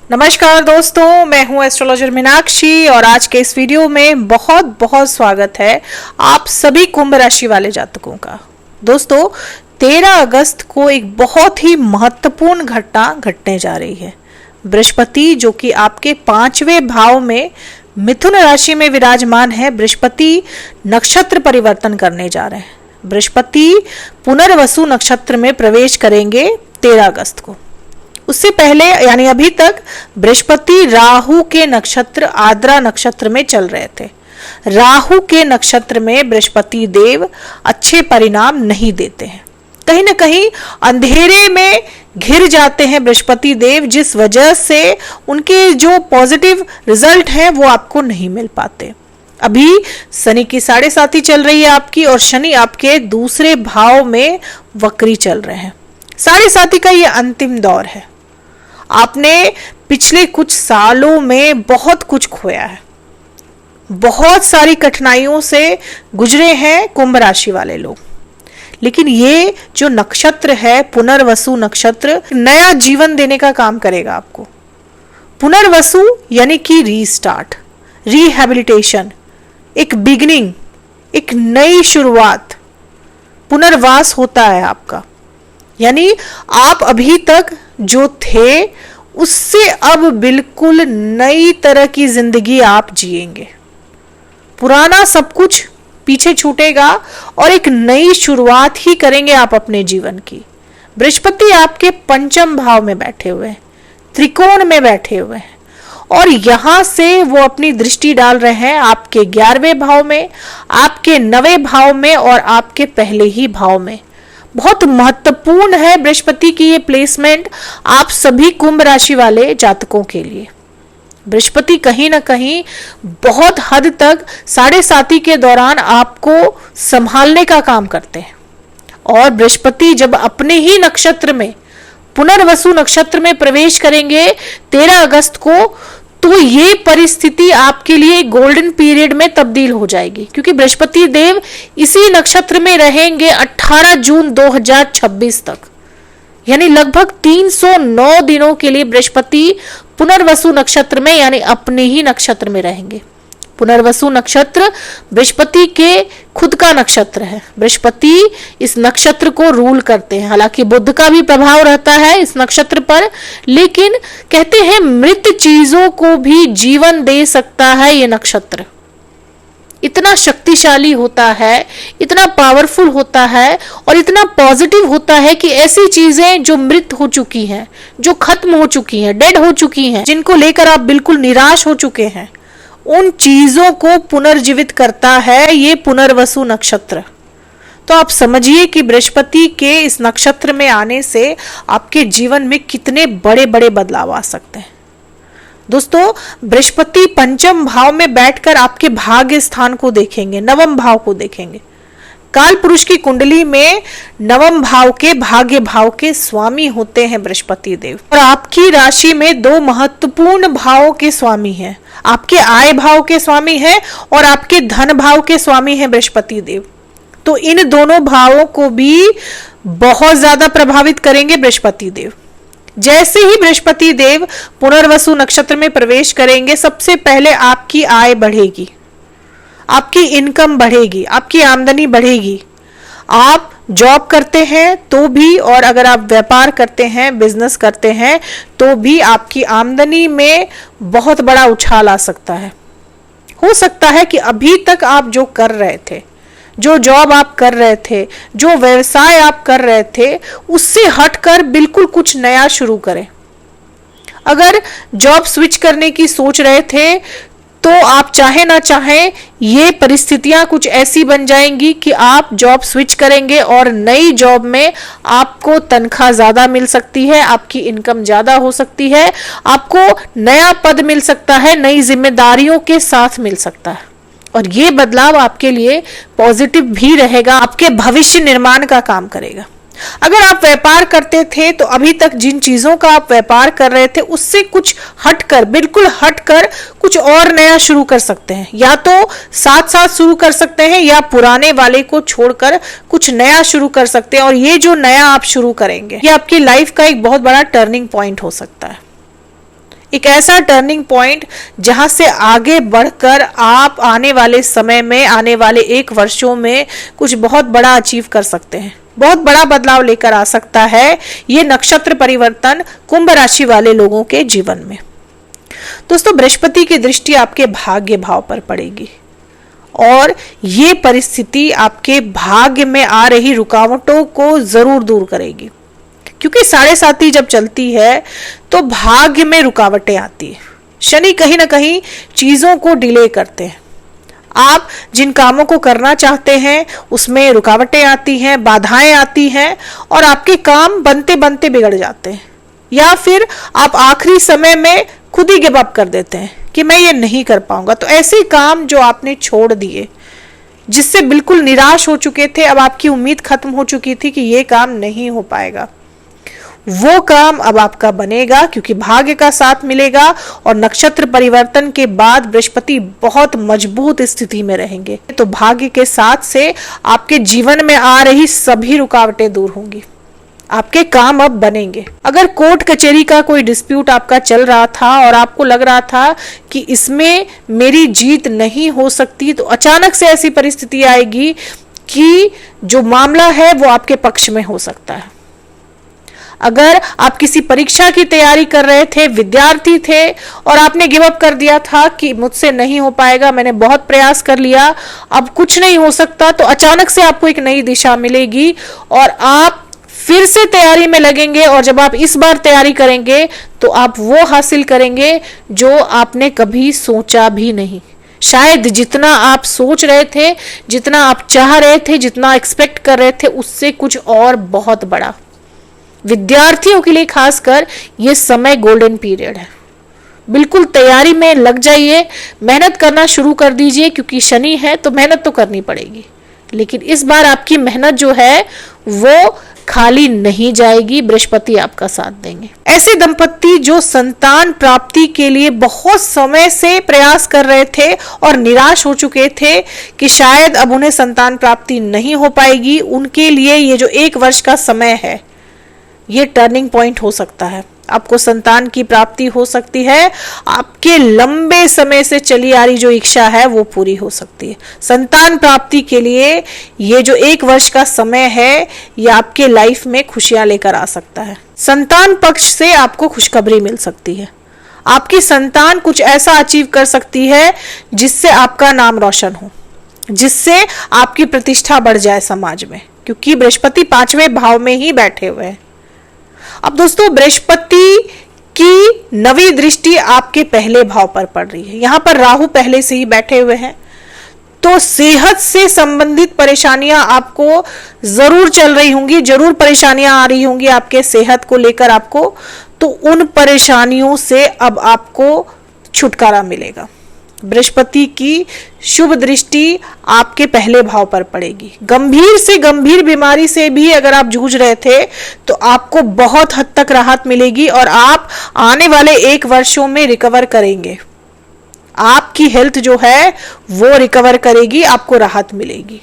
नमस्कार दोस्तों, मैं हूं एस्ट्रोलॉजर मीनाक्षी और आज के इस वीडियो में बहुत बहुत स्वागत है आप सभी कुंभ राशि वाले जातकों का। दोस्तों 13 अगस्त को एक बहुत ही महत्वपूर्ण घटना घटने जा रही है। बृहस्पति जो कि आपके 5वें भाव में मिथुन राशि में विराजमान है, बृहस्पति नक्षत्र परिवर्तन करने जा रहे हैं। बृहस्पति पुनर्वसु नक्षत्र में प्रवेश करेंगे 13 अगस्त को। उससे पहले यानी अभी तक बृहस्पति राहु के नक्षत्र आद्रा नक्षत्र में चल रहे थे। राहु के नक्षत्र में बृहस्पति देव अच्छे परिणाम नहीं देते हैं, कहीं ना कहीं अंधेरे में घिर जाते हैं बृहस्पति देव, जिस वजह से उनके जो पॉजिटिव रिजल्ट हैं वो आपको नहीं मिल पाते। अभी शनि की 7.5 चल रही है आपकी, और शनि आपके दूसरे भाव में वक्री चल रहे हैं। 7.5 का ये अंतिम दौर है। आपने पिछले कुछ सालों में बहुत कुछ खोया है, बहुत सारी कठिनाइयों से गुजरे हैं कुंभ राशि वाले लोग। लेकिन ये जो नक्षत्र है पुनर्वसु नक्षत्र, नया जीवन देने का काम करेगा आपको। पुनर्वसु यानी कि रीस्टार्ट, रिहैबिलिटेशन, एक बिगिनिंग, एक नई शुरुआत, पुनर्वास होता है आपका। यानी आप अभी तक जो थे उससे अब बिल्कुल नई तरह की जिंदगी आप जिएंगे। पुराना सब कुछ पीछे छूटेगा और एक नई शुरुआत ही करेंगे आप अपने जीवन की। बृहस्पति आपके 5वें भाव में बैठे हुए हैं, त्रिकोण में बैठे हुए हैं, और यहां से वो अपनी दृष्टि डाल रहे हैं आपके 11वें भाव में, आपके 9वें भाव में और आपके पहले ही भाव में। बहुत महत्वपूर्ण है बृहस्पति की ये प्लेसमेंट आप सभी कुंभ राशि वाले जातकों के लिए। बृहस्पति कहीं ना कहीं बहुत हद तक 7.5 के दौरान आपको संभालने का काम करते हैं, और बृहस्पति जब अपने ही नक्षत्र में पुनर्वसु नक्षत्र में प्रवेश करेंगे 13 अगस्त को, तो ये परिस्थिति आपके लिए गोल्डन पीरियड में तब्दील हो जाएगी, क्योंकि बृहस्पति देव इसी नक्षत्र में रहेंगे 18 जून 2026 तक। यानी लगभग 309 दिनों के लिए बृहस्पति पुनर्वसु नक्षत्र में यानी अपने ही नक्षत्र में रहेंगे। पुनर्वसु नक्षत्र बृहस्पति के खुद का नक्षत्र है। बृहस्पति इस नक्षत्र को रूल करते हैं। हालांकि बुध का भी प्रभाव रहता है इस नक्षत्र पर, लेकिन कहते हैं मृत चीजों को भी जीवन दे सकता है ये नक्षत्र। इतना शक्तिशाली होता है, इतना पावरफुल होता है और इतना पॉजिटिव होता है कि ऐसी चीजें जो मृत हो चुकी हैं, जो खत्म हो चुकी हैं, डेड हो चुकी हैं, जिनको लेकर आप बिल्कुल निराश हो चुके हैं, उन चीजों को पुनर्जीवित करता है ये पुनर्वसु नक्षत्र। तो आप समझिए कि बृहस्पति के इस नक्षत्र में आने से आपके जीवन में कितने बड़े बड़े बदलाव आ सकते हैं। दोस्तों बृहस्पति 5वें भाव में बैठकर आपके भाग्य स्थान को देखेंगे, 9वें भाव को देखेंगे। काल पुरुष की कुंडली में 9वें भाव के भाग्य भाव के स्वामी होते हैं बृहस्पति देव, और आपकी राशि में 2 महत्वपूर्ण भावों के स्वामी हैं। आपके आय भाव के स्वामी हैं और आपके धन भाव के स्वामी हैं बृहस्पति देव। तो इन दोनों भावों को भी बहुत ज्यादा प्रभावित करेंगे बृहस्पति देव। जैसे ही बृहस्पति देव पुनर्वसु नक्षत्र में प्रवेश करेंगे, सबसे पहले आपकी आय बढ़ेगी, आपकी इनकम बढ़ेगी, आपकी आमदनी बढ़ेगी। आप जॉब करते हैं तो भी, और अगर आप व्यापार करते हैं, बिजनेस करते हैं तो भी आपकी आमदनी में बहुत बड़ा उछाल आ सकता है। हो सकता है कि अभी तक आप जो कर रहे थे, जो जॉब आप कर रहे थे, जो व्यवसाय आप कर रहे थे, उससे हटकर बिल्कुल कुछ नया शुरू करें। अगर जॉब स्विच करने की सोच रहे थे तो आप चाहे ना चाहे ये परिस्थितियां कुछ ऐसी बन जाएंगी कि आप जॉब स्विच करेंगे और नई जॉब में आपको तनख्वाह ज्यादा मिल सकती है, आपकी इनकम ज्यादा हो सकती है, आपको नया पद मिल सकता है, नई जिम्मेदारियों के साथ मिल सकता है। और ये बदलाव आपके लिए पॉजिटिव भी रहेगा, आपके भविष्य निर्माण का काम करेगा। अगर आप व्यापार करते थे तो अभी तक जिन चीजों का आप व्यापार कर रहे थे उससे कुछ हटकर, बिल्कुल हटकर कुछ और नया शुरू कर सकते हैं। या तो साथ साथ शुरू कर सकते हैं या पुराने वाले को छोड़कर कुछ नया शुरू कर सकते हैं। और ये जो नया आप शुरू करेंगे ये आपकी लाइफ का एक बहुत बड़ा टर्निंग पॉइंट हो सकता है। एक ऐसा टर्निंग पॉइंट जहां से आगे बढ़कर आप आने वाले समय में, आने वाले 1 वर्षों में कुछ बहुत बड़ा अचीव कर सकते हैं, बहुत बड़ा बदलाव लेकर आ सकता है ये नक्षत्र परिवर्तन कुंभ राशि वाले लोगों के जीवन में। दोस्तों, बृहस्पति की दृष्टि आपके भाग्य भाव पर पड़ेगी और ये परिस्थिति आपके भाग्य में आ रही रुकावटों को जरूर दूर करेगी, क्योंकि 7.5 जब चलती है तो भाग्य में रुकावटें आती है। शनि कहीं ना कहीं चीजों को डिले करते हैं। आप जिन कामों को करना चाहते हैं उसमें रुकावटें आती हैं, बाधाएं आती हैं और आपके काम बनते बनते बिगड़ जाते हैं, या फिर आप आखिरी समय में खुद ही गिव अप कर देते हैं कि मैं ये नहीं कर पाऊंगा। तो ऐसे काम जो आपने छोड़ दिए, जिससे बिल्कुल निराश हो चुके थे, अब आपकी उम्मीद खत्म हो चुकी थी कि ये काम नहीं हो पाएगा, वो काम अब आपका बनेगा, क्योंकि भाग्य का साथ मिलेगा और नक्षत्र परिवर्तन के बाद बृहस्पति बहुत मजबूत स्थिति में रहेंगे। तो भाग्य के साथ से आपके जीवन में आ रही सभी रुकावटें दूर होंगी, आपके काम अब बनेंगे। अगर कोर्ट कचहरी का कोई डिस्प्यूट आपका चल रहा था और आपको लग रहा था कि इसमें मेरी जीत नहीं हो सकती, तो अचानक से ऐसी परिस्थिति आएगी कि जो मामला है वो आपके पक्ष में हो सकता है। अगर आप किसी परीक्षा की तैयारी कर रहे थे, विद्यार्थी थे और आपने गिव अप कर दिया था कि मुझसे नहीं हो पाएगा, मैंने बहुत प्रयास कर लिया, अब कुछ नहीं हो सकता, तो अचानक से आपको एक नई दिशा मिलेगी और आप फिर से तैयारी में लगेंगे। और जब आप इस बार तैयारी करेंगे तो आप वो हासिल करेंगे जो आपने कभी सोचा भी नहीं। शायद जितना आप सोच रहे थे, जितना आप चाह रहे थे, जितना एक्सपेक्ट कर रहे थे, उससे कुछ और बहुत बड़ा। विद्यार्थियों के लिए खासकर ये समय गोल्डन पीरियड है। बिल्कुल तैयारी में लग जाइए, मेहनत करना शुरू कर दीजिए, क्योंकि शनि है तो मेहनत तो करनी पड़ेगी, लेकिन इस बार आपकी मेहनत जो है वो खाली नहीं जाएगी, बृहस्पति आपका साथ देंगे। ऐसे दंपत्ति जो संतान प्राप्ति के लिए बहुत समय से प्रयास कर रहे थे और निराश हो चुके थे कि शायद अब उन्हें संतान प्राप्ति नहीं हो पाएगी, उनके लिए ये जो 1 वर्ष का समय है ये टर्निंग पॉइंट हो सकता है। आपको संतान की प्राप्ति हो सकती है, आपके लंबे समय से चली आ रही जो इच्छा है वो पूरी हो सकती है। संतान प्राप्ति के लिए ये जो 1 वर्ष का समय है ये आपके लाइफ में खुशियां लेकर आ सकता है। संतान पक्ष से आपको खुशखबरी मिल सकती है। आपकी संतान कुछ ऐसा अचीव कर सकती है जिससे आपका नाम रोशन हो, जिससे आपकी प्रतिष्ठा बढ़ जाए समाज में, क्योंकि बृहस्पति 5वें भाव में ही बैठे हुए हैं। अब दोस्तों, बृहस्पति की 9वीं दृष्टि आपके पहले भाव पर पड़ रही है। यहां पर राहु पहले से ही बैठे हुए हैं, तो सेहत से संबंधित परेशानियां आपको जरूर चल रही होंगी, जरूर परेशानियां आ रही होंगी आपके सेहत को लेकर आपको, तो उन परेशानियों से अब आपको छुटकारा मिलेगा। बृहस्पति की शुभ दृष्टि आपके पहले भाव पर पड़ेगी। गंभीर से गंभीर बीमारी से भी अगर आप जूझ रहे थे तो आपको बहुत हद तक राहत मिलेगी और आप आने वाले 1 वर्षों में रिकवर करेंगे। आपकी हेल्थ जो है वो रिकवर करेगी, आपको राहत मिलेगी।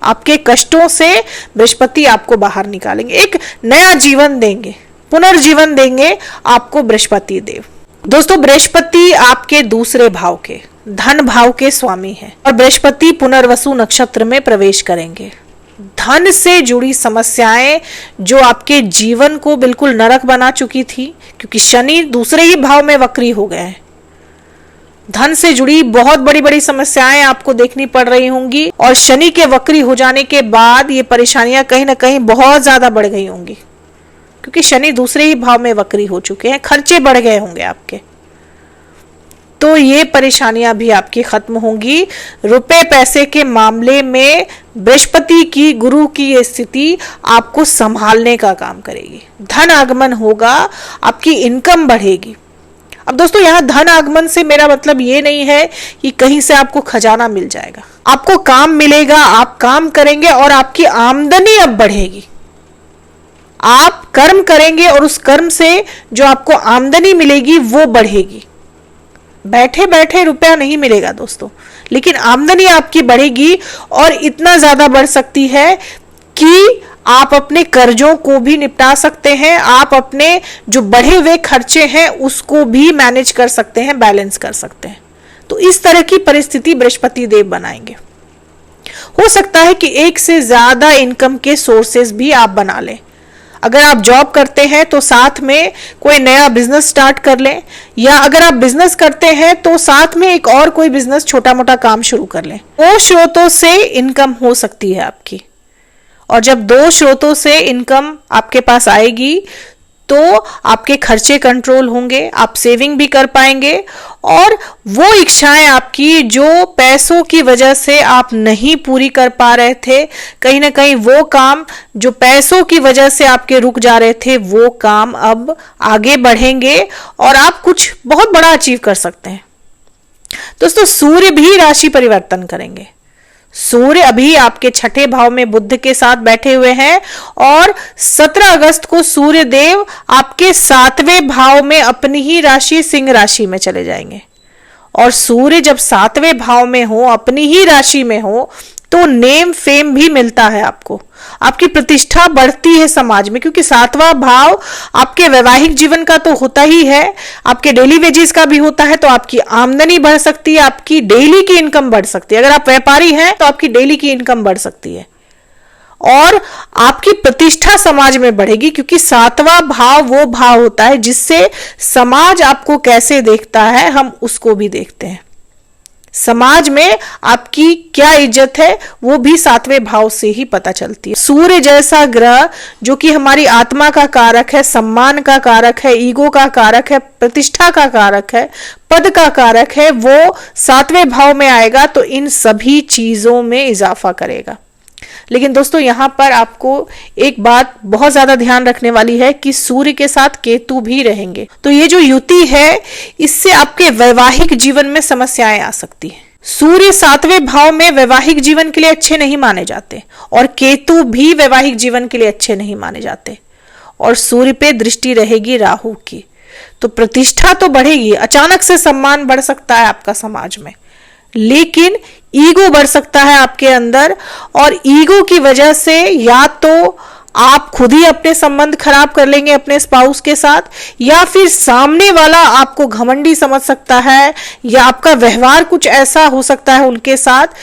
आपके कष्टों से बृहस्पति आपको बाहर निकालेंगे, एक नया जीवन देंगे, पुनर्जीवन देंगे आपको बृहस्पति देव। दोस्तों, बृहस्पति आपके दूसरे भाव के धन भाव के स्वामी हैं और बृहस्पति पुनर्वसु नक्षत्र में प्रवेश करेंगे। धन से जुड़ी समस्याएं जो आपके जीवन को बिल्कुल नरक बना चुकी थी, क्योंकि शनि दूसरे ही भाव में वक्री हो गए हैं, धन से जुड़ी बहुत बड़ी बड़ी समस्याएं आपको देखनी पड़ रही होंगी और शनि के वक्री हो जाने के बाद ये परेशानियां कहीं ना कहीं बहुत ज्यादा बढ़ गई होंगी, क्योंकि शनि दूसरे ही भाव में वक्री हो चुके हैं, खर्चे बढ़ गए होंगे आपके, तो ये परेशानियां भी आपकी खत्म होंगी। रुपए पैसे के मामले में बृहस्पति की, गुरु की ये स्थिति आपको संभालने का काम करेगी। धन आगमन होगा, आपकी इनकम बढ़ेगी। अब दोस्तों, यहाँ धन आगमन से मेरा मतलब ये नहीं है कि कहीं से आपको खजाना मिल जाएगा, आपको काम मिलेगा, आप काम करेंगे और आपकी आमदनी अब बढ़ेगी। आप कर्म करेंगे और उस कर्म से जो आपको आमदनी मिलेगी वो बढ़ेगी। बैठे बैठे रुपया नहीं मिलेगा दोस्तों, लेकिन आमदनी आपकी बढ़ेगी और इतना ज्यादा बढ़ सकती है कि आप अपने कर्जों को भी निपटा सकते हैं, आप अपने जो बढ़े हुए खर्चे हैं उसको भी मैनेज कर सकते हैं, बैलेंस कर सकते हैं। तो इस तरह की परिस्थिति बृहस्पति देव बनाएंगे। हो सकता है कि एक से ज्यादा इनकम के सोर्सेज भी आप बना लें। अगर आप जॉब करते हैं तो साथ में कोई नया बिजनेस स्टार्ट कर लें, या अगर आप बिजनेस करते हैं तो साथ में एक और कोई बिजनेस छोटा मोटा काम शुरू कर लें। 2 स्रोतों से इनकम हो सकती है आपकी, और जब 2 स्रोतों से इनकम आपके पास आएगी तो आपके खर्चे कंट्रोल होंगे, आप सेविंग भी कर पाएंगे, और वो इच्छाएं आपकी जो पैसों की वजह से आप नहीं पूरी कर पा रहे थे, कहीं ना कहीं वो काम जो पैसों की वजह से आपके रुक जा रहे थे, वो काम अब आगे बढ़ेंगे और आप कुछ बहुत बड़ा अचीव कर सकते हैं। दोस्तों, सूर्य भी राशि परिवर्तन करेंगे। सूर्य अभी आपके 6ठे भाव में बुध के साथ बैठे हुए हैं, और 17 अगस्त को सूर्य देव आपके 7वें भाव में अपनी ही राशि सिंह राशि में चले जाएंगे। और सूर्य जब 7वें भाव में हो, अपनी ही राशि में हो, तो नेम फेम भी मिलता है आपको, आपकी प्रतिष्ठा बढ़ती है समाज में, क्योंकि 7वां भाव आपके वैवाहिक जीवन का तो होता ही है, आपके डेली वेजेस का भी होता है। तो आपकी आमदनी बढ़ सकती है, आपकी डेली की इनकम बढ़ सकती है। अगर आप व्यापारी हैं तो आपकी डेली की इनकम बढ़ सकती है, और आपकी प्रतिष्ठा समाज में बढ़ेगी, क्योंकि 7वां भाव वो भाव होता है जिससे समाज आपको कैसे देखता है, हम उसको भी देखते हैं। समाज में आपकी क्या इज्जत है वो भी 7वें भाव से ही पता चलती है। सूर्य जैसा ग्रह जो कि हमारी आत्मा का कारक है, सम्मान का कारक है, ईगो का कारक है, प्रतिष्ठा का कारक है, पद का कारक है, वो 7वें भाव में आएगा तो इन सभी चीजों में इजाफा करेगा। लेकिन दोस्तों, यहां पर आपको एक बात बहुत ज्यादा ध्यान रखने वाली है कि सूर्य के साथ केतु भी रहेंगे। तो ये जो युति है, इससे आपके वैवाहिक जीवन में समस्याएं आ सकती हैं। सूर्य 7वें भाव में वैवाहिक जीवन के लिए अच्छे नहीं माने जाते, और केतु भी वैवाहिक जीवन के लिए अच्छे नहीं माने जाते, और सूर्य पे दृष्टि रहेगी राहु की। तो प्रतिष्ठा तो बढ़ेगी, अचानक से सम्मान बढ़ सकता है आपका समाज में, लेकिन ईगो बढ़ सकता है आपके अंदर, और ईगो की वजह से या तो आप खुद ही अपने संबंध खराब कर लेंगे अपने स्पाउस के साथ, या फिर सामने वाला आपको घमंडी समझ सकता है, या आपका व्यवहार कुछ ऐसा हो सकता है उनके साथ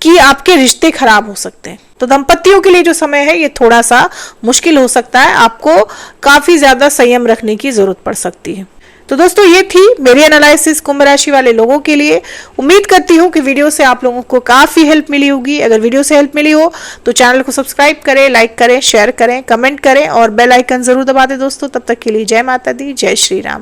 कि आपके रिश्ते खराब हो सकते हैं। तो दंपतियों के लिए जो समय है ये थोड़ा सा मुश्किल हो सकता है, आपको काफी ज्यादा संयम रखने की जरूरत पड़ सकती है। तो दोस्तों, ये थी मेरी एनालिसिस कुंभ राशि वाले लोगों के लिए। उम्मीद करती हूँ कि वीडियो से आप लोगों को काफी हेल्प मिली होगी। अगर वीडियो से हेल्प मिली हो तो चैनल को सब्सक्राइब करें, लाइक करें, शेयर करें, कमेंट करें और बेल आइकन जरूर दबा दें दोस्तों। तब तक के लिए जय माता दी, जय श्री राम।